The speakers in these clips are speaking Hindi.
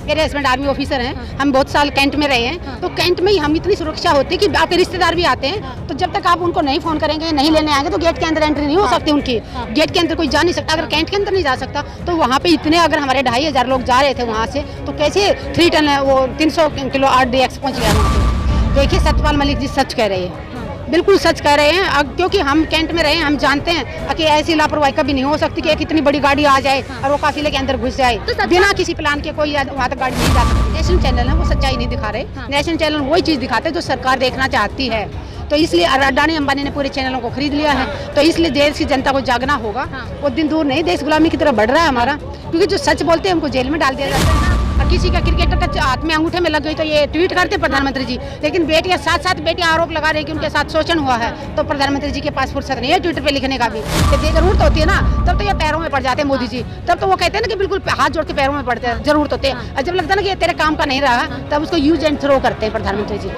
मेरे हस्बैंड आर्मी ऑफिसर हैं, हम बहुत साल कैंट में रहे हैं, तो कैंट में ही हम इतनी सुरक्षा होती है कि आपके रिश्तेदार भी आते हैं, तो जब तक आप उनको नहीं फोन करेंगे, नहीं लेने आएंगे, तो गेट के अंदर एंट्री नहीं हो सकती उनकी। गेट के अंदर कोई जा नहीं सकता। अगर कैंट के अंदर नहीं जा सकता तो वहाँ पे इतने, अगर हमारे 2500 लोग जा रहे थे वहाँ से, तो कैसे 3 टन वो 300 किलो RDX पहुँच गया वहाँ पे। देखिए सत्यपाल मलिक जी सच कह रहे हैं, बिल्कुल सच कह रहे हैं, क्योंकि हम कैंट में रहे हैं, हम जानते हैं कि ऐसी लापरवाही कभी नहीं हो सकती कि एक इतनी बड़ी गाड़ी आ जाए और वो काफिले के अंदर घुस जाए बिना किसी प्लान के। कोई वहाँ तक गाड़ी नहीं जा सकती। नेशनल चैनल है वो सच्चाई नहीं दिखा रहे। नेशनल चैनल वही चीज दिखाते हैं जो सरकार देखना चाहती है, तो इसलिए अडानी अंबानी ने पूरे चैनलों को खरीद लिया है। तो इसलिए देश की जनता को जागना होगा। वो दिन दूर नहीं, देश गुलामी की तरफ बढ़ रहा है हमारा, क्योंकि जो सच बोलते हैं उनको जेल में डाल दिया जाता है। और किसी का क्रिकेटर का हाथ में अंगूठे में लग गई तो ये ट्वीट करते प्रधानमंत्री जी, लेकिन बेटियां साथ बेटियां आरोप लगा रही कि उनके साथ शोषण हुआ है, तो प्रधानमंत्री जी के पास फुर्सत नहीं है ट्विटर पे लिखने का भी। जरूरत होती है ना तब तो ये पैरों में पड़ जाते हैं मोदी जी, तब तो वो कहते हैं ना कि बिल्कुल हाथ जोड़ के पैरों में पड़ते हैं, जरूरत होते हैं। और जब लगता है ना कि ये तेरे काम का नहीं रहा, तब उसको यूज एंड थ्रो करते हैं प्रधानमंत्री जी।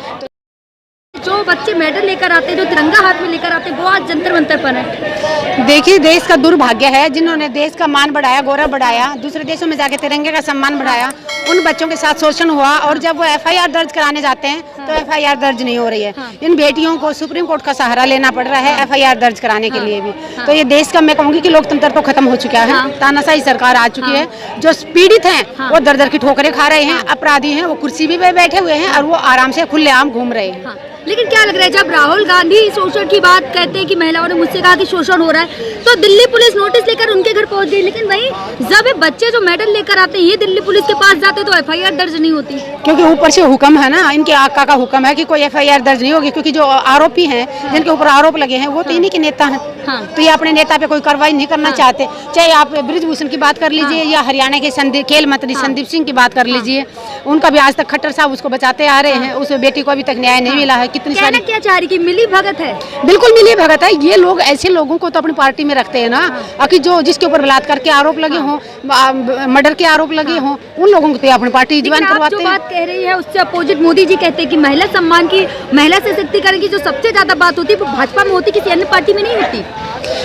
जो बच्चे मेडल लेकर आते हैं, जो तिरंगा हाथ में लेकर आते हैं, वो आज जंतर मंतर पर है। देखिए देश का दुर्भाग्य है, जिन्होंने देश का मान बढ़ाया, गौरव बढ़ाया, दूसरे देशों में जाके तिरंगे का सम्मान बढ़ाया, उन बच्चों के साथ शोषण हुआ, और जब वो FIR दर्ज कराने जाते हैं तो FIR दर्ज नहीं हो रही है। इन बेटियों को सुप्रीम कोर्ट का सहारा लेना पड़ रहा है FIR दर्ज कराने के लिए भी। तो ये देश का, मैं कहूँगी कि लोकतंत्र तो खत्म हो चुका है, तानाशाही सरकार आ चुकी है। जो पीड़ित हैं वो दर दर की ठोकरें खा रहे हैं, अपराधी हैं वो कुर्सी भी पे बैठे हुए हैं और वो आराम से खुलेआम घूम रहे हैं। लेकिन क्या लग रहा है, जब राहुल गांधी शोषण की बात कहते हैं कि महिलाओं ने मुझसे कहा कि शोषण हो रहा है, तो दिल्ली पुलिस नोटिस लेकर उनके घर पहुंच गई, लेकिन वहीं जब ये बच्चे जो मेडल लेकर आते हैं ये दिल्ली पुलिस के पास जाते तो FIR दर्ज नहीं होती, क्योंकि ऊपर से हुक्म है ना, इनके आका का हुक्म है कि कोई FIR दर्ज नहीं होगी, क्योंकि जो आरोपी हैं, जिनके ऊपर आरोप लगे हैं, वो तो इन्हीं के नेता हैं। तो ये अपने नेता पे कोई कार्रवाई नहीं करना चाहते। चाहे आप बृजभूषण की बात कर लीजिए या हरियाणा के खेल मंत्री संदीप सिंह की बात कर लीजिए, उनका भी आज तक खट्टर साहब उसको बचाते आ रहे हैं, उस बेटी को अभी तक न्याय नहीं मिला है। कितनी सारी क्या चाह रही कि मिली भगत है, बिल्कुल मिली भगत है। ये लोग ऐसे लोगों को तो अपनी पार्टी में रखते हैं ना, कि जो जिसके ऊपर बलात्कार के आरोप लगे हों, मर्डर के आरोप लगे हों, उन लोगों को तो अपनी पार्टी ज्वाइन करवाते हैं। जो बात कह रही है उससे अपोजिट मोदी जी कहते हैं कि महिला सम्मान की, महिला सशक्तिकरण की जो सबसे ज्यादा बात होती है वो भाजपा में होती, किसी अन्य पार्टी में नहीं होती।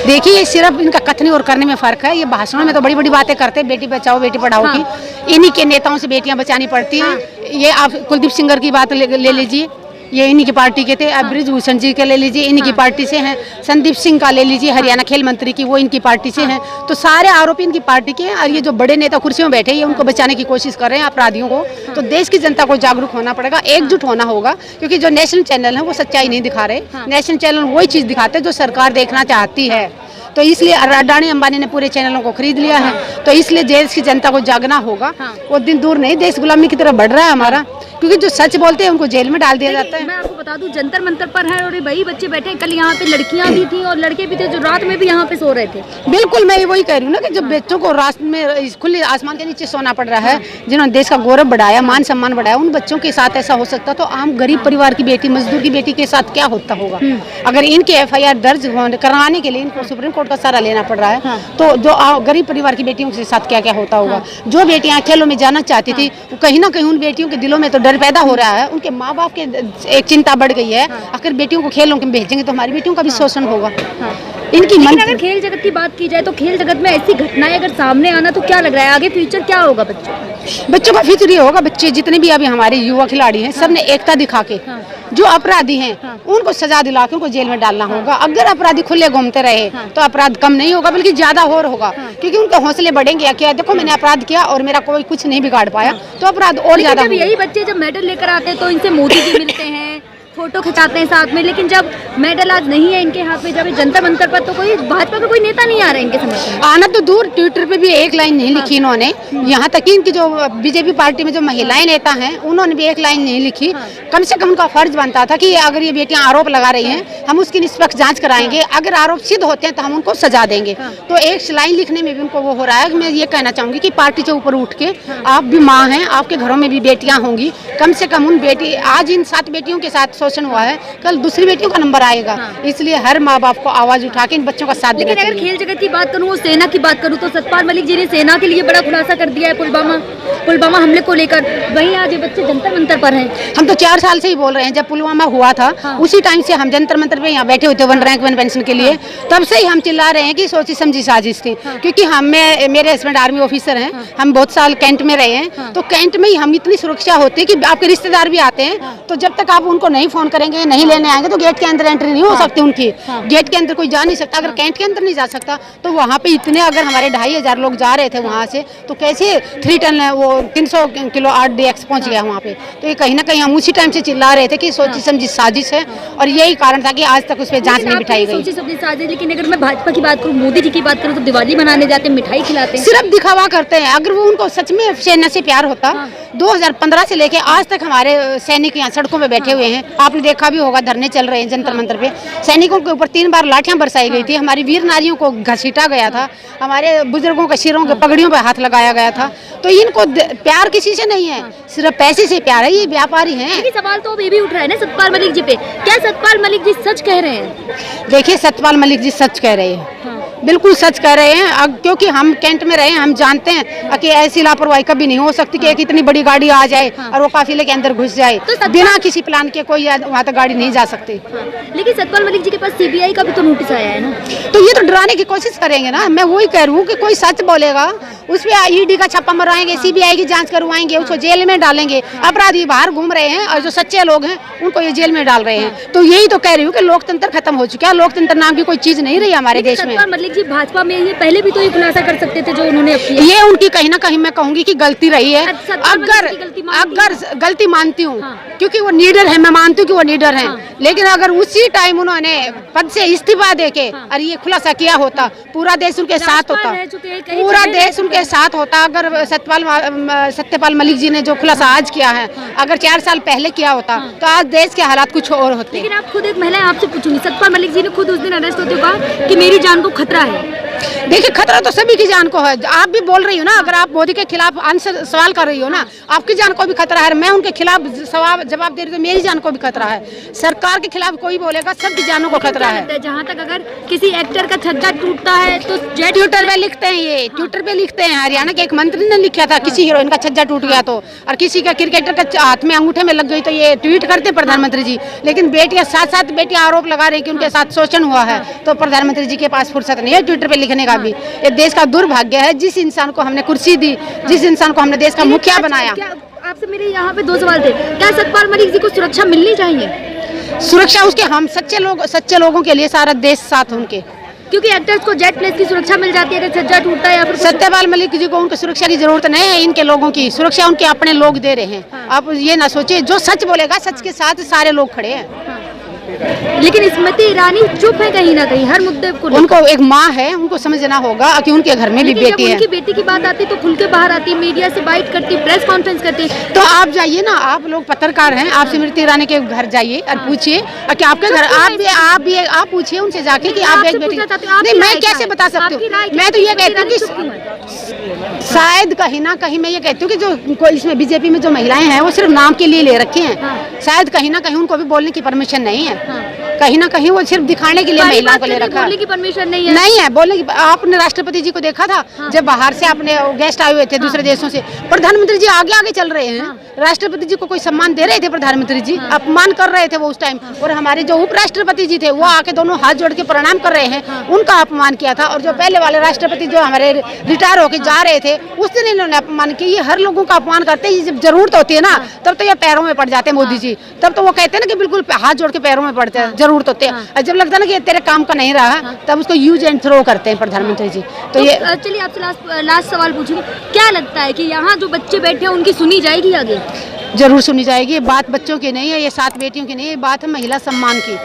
देखिए ये सिर्फ इनका कथनी और करने में फर्क है। ये भाषणों में तो बड़ी बड़ी बातें करते हैं, बेटी बचाओ बेटी पढ़ाओ की, इन्हीं के नेताओं से बेटियां बचानी पड़ती हैं। ये आप कुलदीप सिंगर की बात ले लीजिए, ये इन्हीं की पार्टी के थे। अब बृजभूषण जी के ले लीजिए, इन्हीं की पार्टी से हैं। संदीप सिंह का ले लीजिए, हरियाणा खेल मंत्री की, वो इनकी पार्टी से हैं। तो सारे आरोपी इनकी पार्टी के हैं, और ये जो बड़े नेता कुर्सियों में बैठे ये उनको बचाने की कोशिश कर रहे हैं अपराधियों को। तो देश की जनता को जागरूक होना पड़ेगा, एकजुट होना होगा, क्योंकि जो नेशनल चैनल है वो सच्चाई नहीं दिखा रहे। नेशनल चैनल वही चीज दिखाते हैं जो सरकार देखना चाहती है। तो इसलिए अडानी अंबानी ने पूरे चैनलों को खरीद लिया है। तो इसलिए देश की जनता को जागना होगा। वो दिन दूर नहीं, देश गुलामी की तरफ बढ़ रहा है हमारा, क्योंकि जो सच बोलते हैं उनको जेल में डाल दिया जाता है। मैं आपको बता दूं जंतर मंतर पर है और वही बच्चे बैठे हैं। कल यहाँ पे लड़कियां भी थी और लड़के भी थे जो रात में भी यहाँ पे सो रहे थे। बिल्कुल, मैं वही कह रही हूँ ना कि जब बच्चों को रात में खुले आसमान के नीचे सोना पड़ रहा है, जिन्होंने देश का गौरव बढ़ाया, मान सम्मान बढ़ाया, उन बच्चों के साथ ऐसा हो सकता तो आम गरीब परिवार की बेटी, मजदूर की बेटी के साथ क्या होता होगा। अगर इनके FIR दर्ज करवाने के लिए इनको सुप्रीम कोर्ट का सहारा लेना पड़ रहा है, तो जो गरीब परिवार की बेटियों के साथ क्या क्या होता होगा। जो बेटियां खेलों में जाना चाहती थी, कहीं ना कहीं उन बेटियों के दिलों में तो डर पैदा हो रहा है। उनके माँ बाप के एक चिंता बढ़ गई है, अगर बेटियों को खेलों में भेजेंगे तो हमारी बेटियों का भी शोषण होगा। इनकी लेकिन अगर खेल जगत की बात की जाए तो खेल जगत में ऐसी घटनाएं अगर सामने आना तो क्या लग रहा है आगे फ्यूचर क्या होगा बच्चों का फ्यूचर ये होगा, बच्चे जितने भी अभी हमारे युवा खिलाड़ी हैं सब ने एकता दिखा के जो अपराधी हैं उनको सजा दिला के उनको जेल में डालना होगा। अगर अपराधी खुले घूमते रहे तो अपराध कम नहीं होगा बल्कि ज्यादा और होगा, क्योंकि उनके हौसले बढ़ेंगे। क्या देखो मैंने अपराध किया और मेरा कोई कुछ नहीं बिगाड़ पाया, तो अपराध और ज्यादा। यही बच्चे जब मेडल लेकर आते हैं तो इनसे मोदी जी मिलते हैं, फोटो खिंचाते हैं साथ में, लेकिन जब मेडल आज नहीं है इनके हाथ में, जब जंतर मंतर पर तो कोई भाजपा का कोई नेता नहीं आ रहा है इनके समर्थन। आना तो दूर, ट्विटर पे भी एक लाइन नहीं लिखी इन्होंने। यहाँ तक कि इनकी जो बीजेपी पार्टी में जो महिलाएं नेता हैं उन्होंने भी एक लाइन नहीं लिखी। कम से कम उनका फर्ज बनता था कि अगर ये बेटियां आरोप लगा रही हैं हम उसकी निष्पक्ष जांच कराएंगे, अगर आरोप सिद्ध होते हैं तो हम उनको सजा देंगे। तो एक लाइन लिखने में भी उनको वो हो रहा है। मैं ये कहना चाहूंगी कि पार्टी से ऊपर उठ के, आप भी माँ हैं, आपके घरों में भी बेटियां होंगी, कम से कम उन बेटी आज इन 7 बेटियों के साथ शोषण हुआ है, कल दूसरी बेटियों का नंबर आएगा। इसलिए हर माँ बाप को आवाज उठा के इन बच्चों का साथ देना लेकिन अगर चाहिए। खेल जगत की बात करूँ, सेना की बात करूँ, तो सतपाल मलिक जी ने सेना के लिए बड़ा खुलासा कर दिया है पुलवामा हमले को लेकर। वहीं आज ये बच्चे जंतर मंतर पर हैं। हम तो 4 साल से ही बोल रहे हैं, जब पुलवामा हुआ था उसी टाइम से हम जंतर मंतर पे यहाँ बैठे हुए थे 1 रैंक 1 पेंशन के लिए। तब से ही हम चिल्ला रहे हैं कि सोची समझी साजिश थी, क्योंकि मेरे हस्बैंड आर्मी ऑफिसर हैं, हम बहुत साल कैंट में रहे हैं। तो कैंट में ही हम इतनी सुरक्षा होती है कि आपके रिश्तेदार भी आते हैं, तो जब तक आप उनको नहीं फोन करेंगे, नहीं लेने आएंगे, तो गेट के अंदर एंट्री नहीं हो सकती उनकी। गेट के अंदर कोई जा नहीं सकता। अगर कैंट के अंदर नहीं जा सकता तो वहाँ पे इतने, अगर हमारे 2500 लोग जा रहे थे वहाँ से, तो कैसे 3 टन वो 300 किलो RDX पहुँच गया वहाँ पे। तो ये कहीं ना कहीं हम उसी टाइम से चिल्ला रहे थे कि सोची समझी साजिश है, और यही कारण था कि आज तक उस पर जांच नहीं बिठाई गई। सोची समझी साजिश। लेकिन अगर मैं भाजपा की बात करूँ, मोदी जी की बात करूँ, तो दिवाली मनाने जाते हैं, मिठाई खिलाते हैं, सिर्फ दिखावा करते हैं। अगर वो उनको सच में सेना से प्यार होता, 2015 से लेके आज तक हमारे सैनिक यहाँ सड़कों पे बैठे हुए हैं। आपने देखा भी होगा, धरने चल रहे हैं जंतर मंतर पे। सैनिकों के ऊपर 3 बार लाठियां बरसाई गई थी, हमारी वीर नारियों को घसीटा गया था, हमारे बुजुर्गों के सिरों के पगड़ियों पे हाथ लगाया गया था। तो इनको प्यार किसी से नहीं है, सिर्फ पैसे से प्यार है। ये व्यापारी हैं। लेकिन सवाल तो अब ये भी उठ रहा है ना सतपाल मलिक जी पे, क्या सतपाल मलिक जी सच कह रहे हैं? देखिए, सतपाल मलिक जी सच कह रहे हैं, बिल्कुल सच कह रहे हैं। क्योंकि हम कैंट में रहे हैं, हम जानते हैं कि ऐसी लापरवाही कभी नहीं हो सकती कि एक इतनी बड़ी गाड़ी आ जाए और वो काफिले के अंदर घुस जाए, तो बिना किसी प्लान के कोई वहाँ तक गाड़ी नहीं जा सकती। लेकिन सतपाल मलिक जी के पास CBI का भी तो नोटिस आया है ना। तो ये तो डराने की कोशिश करेंगे ना। मैं वही कह रही हूँ कि कोई सच बोलेगा उस पर ED का छापा मरवाएंगे, CBI की जांच करवाएंगे, उसको जेल में डालेंगे। अपराधी बाहर घूम रहे हैं और जो सच्चे लोग हैं उनको ये जेल में डाल रहे हैं। तो यही तो कह रही हूँ कि लोकतंत्र खत्म हो चुका है। लोकतंत्र नाम की कोई चीज नहीं रही हमारे देश में। सतपाल मलिक जी भाजपा में ये पहले भी तो ये खुलासा कर सकते थे जो उन्होंने अब किया। ये उनकी कहीं ना कहीं मैं कहूंगी कि गलती रही है। अगर गलती मानती हूँ, क्योंकि वो लीडर है, मैं मानती हूँ कि वो लीडर है, लेकिन अगर उसी टाइम उन्होंने पद से इस्तीफा देके और ये खुलासा किया होता, पूरा देश उनके साथ होता, पूरा देश उनके साथ होता। अगर सत्यपाल मलिक जी ने जो खुलासा आज किया है, अगर 4 साल पहले किया होता तो आज देश के हालात कुछ और होते। लेकिन आप खुद एक महिला है, आपसे पूछूंगी, सतपाल मलिक जी ने खुद उस दिन अरेस्ट होते हुए कहा कि मेरी जान को खतरा है। देखिए, खतरा तो सभी की जान को है। आप भी बोल रही हो ना, अगर आप मोदी के खिलाफ आंसर सवाल कर रही हो ना, आपकी जान को भी खतरा है। मैं उनके खिलाफ जवाब दे रही हूँ, मेरी जान को भी खतरा है। सरकार के खिलाफ कोई बोलेगा, सबकी जानों को खतरा है। जहाँ तक अगर किसी एक्टर का छज्जा टूटता है तो ट्विटर पे लिखते हैं, ये ट्विटर पे लिखते हैं। हरियाणा के एक मंत्री ने लिखा था, किसी हीरोइन का छज्जा टूट गया तो, और किसी का क्रिकेटर का हाथ में अंगूठे में लग गई तो ये ट्वीट करते प्रधानमंत्री जी। लेकिन बेटियां साथ बेटियां आरोप लगा रही कि उनके साथ शोषण हुआ है, तो प्रधानमंत्री जी के पास फुर्सत नहीं है ट्विटर पे लिखने का भी। ये देश का दुर्भाग्य है। जिस इंसान को हमने कुर्सी दी, जिस इंसान को हमने देश का मुखिया बनाया। आपसे मेरे यहाँ पे 2 सवाल थे। क्या सतपाल मलिक जी को सुरक्षा मिलनी चाहिए? सुरक्षा उसके, हम सच्चे लोगों के लिए सारा देश साथ उनके, क्योंकि एक्टर्स को जेट प्लेस की सुरक्षा मिल जाती है अगर छज्जा टूटता है या फिर सत्यपाल मलिक जी को उनकी सुरक्षा की जरूरत नहीं है। इनके लोगों की सुरक्षा उनके अपने लोग दे रहे हैं। आप ये ना सोचिए, जो सच बोलेगा, सच के साथ सारे लोग खड़े हैं। लेकिन स्मृति ईरानी चुप है कहीं ना कहीं हर मुद्दे को। उनको एक माँ है, उनको समझना होगा कि उनके घर में भी बेटी है। उनकी बेटी की बात आती तो खुल के बाहर आती, मीडिया से बाइट करती, प्रेस कॉन्फ्रेंस करती। तो आप जाइए ना, आप लोग पत्रकार हैं, आप स्मृति ईरानी के घर जाइए और पूछिए कि आपके घर आप पूछिए उनसे जाके कि आप एक बेटी। नहीं, मैं कैसे बता सकती हूँ? मैं तो ये कहती हूँ कि शायद कहीं ना कहीं मैं ये कहती हूँ कि जो इसमें बीजेपी में जो महिलाएं हैं वो सिर्फ नाम के लिए ले रखी हैं। शायद कहीं ना कहीं उनको भी बोलने की परमिशन नहीं है। कहीं ना कहीं वो सिर्फ दिखाने के लिए महिलाओं को ले रखा। बोलने की परमिशन नहीं है। नहीं है बोलने की। आपने राष्ट्रपति जी को देखा था जब बाहर से अपने गेस्ट आए हुए थे दूसरे देशों से, प्रधानमंत्री जी आगे आगे चल रहे हैं। राष्ट्रपति जी को कोई सम्मान दे रहे थे? प्रधानमंत्री जी अपमान कर रहे थे वो उस टाइम। और हमारे जो उपराष्ट्रपति जी थे वो आके दोनों हाथ जोड़ के प्रणाम कर रहे हैं, उनका अपमान किया था। और जो पहले वाले राष्ट्रपति जो हमारे रिटायर होके जा रहे थे उस दिन इन्होंने अपमान किया। ये हर लोगों का अपमान करते हैं। जब जरूरत होती है ना तब तो ये पैरों में पड़ जाते हैं मोदी जी। तब तो वो कहते हैं ना कि बिल्कुल हाथ जोड़ के पैरों में पड़ते हैं, जरूरत होते हैं। जब लगता है ना कि तेरे काम का नहीं रहा तब उसको यूज एंड थ्रो करते हैं प्रधानमंत्री जी। तो ये चलिए आपसे लास्ट सवाल पूछूंगी, क्या लगता है कि यहाँ जो बच्चे बैठे हैं उनकी सुनी जाएगी आगे? जरूर सुनी जाएगी। ये बात बच्चों की नहीं है, ये 7 बेटियों की नहीं है, ये बात है महिला सम्मान की।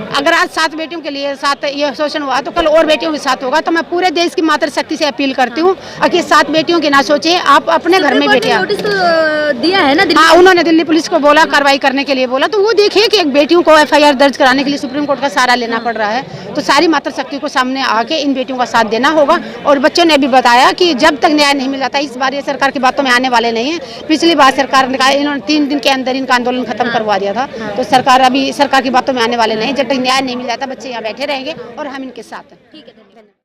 अगर आज 7 बेटियों के लिए साथ ये शोषण हुआ तो कल और बेटियों के साथ होगा। तो मैं पूरे देश की मातृशक्ति से अपील करती हूँ कि 7 बेटियों की ना सोचे, आप अपने घर में बेटियां। नोटिस तो दिया है ना हाँ, उन्होंने दिल्ली पुलिस को बोला, कार्रवाई करने के लिए बोला, तो वो देखिए कि एक बेटियों को FIR दर्ज कराने के लिए सुप्रीम कोर्ट का सहारा लेना पड़ रहा है। तो सारी मातृशक्ति को सामने आके इन बेटियों का साथ देना होगा। और बच्चों ने भी बताया कि जब तक न्याय नहीं मिल जाता, इस बार ये सरकार की बातों में आने वाले नहीं है। पिछली बार सरकार ने कहा, इन्होंने 3 दिन के अंदर इनका आंदोलन खत्म करवा दिया था। तो सरकार की बातों में आने वाले नहीं, जब तक न्याय नहीं मिल जाता बच्चे यहाँ बैठे रहेंगे और हम इनके साथ हैं। ठीक है।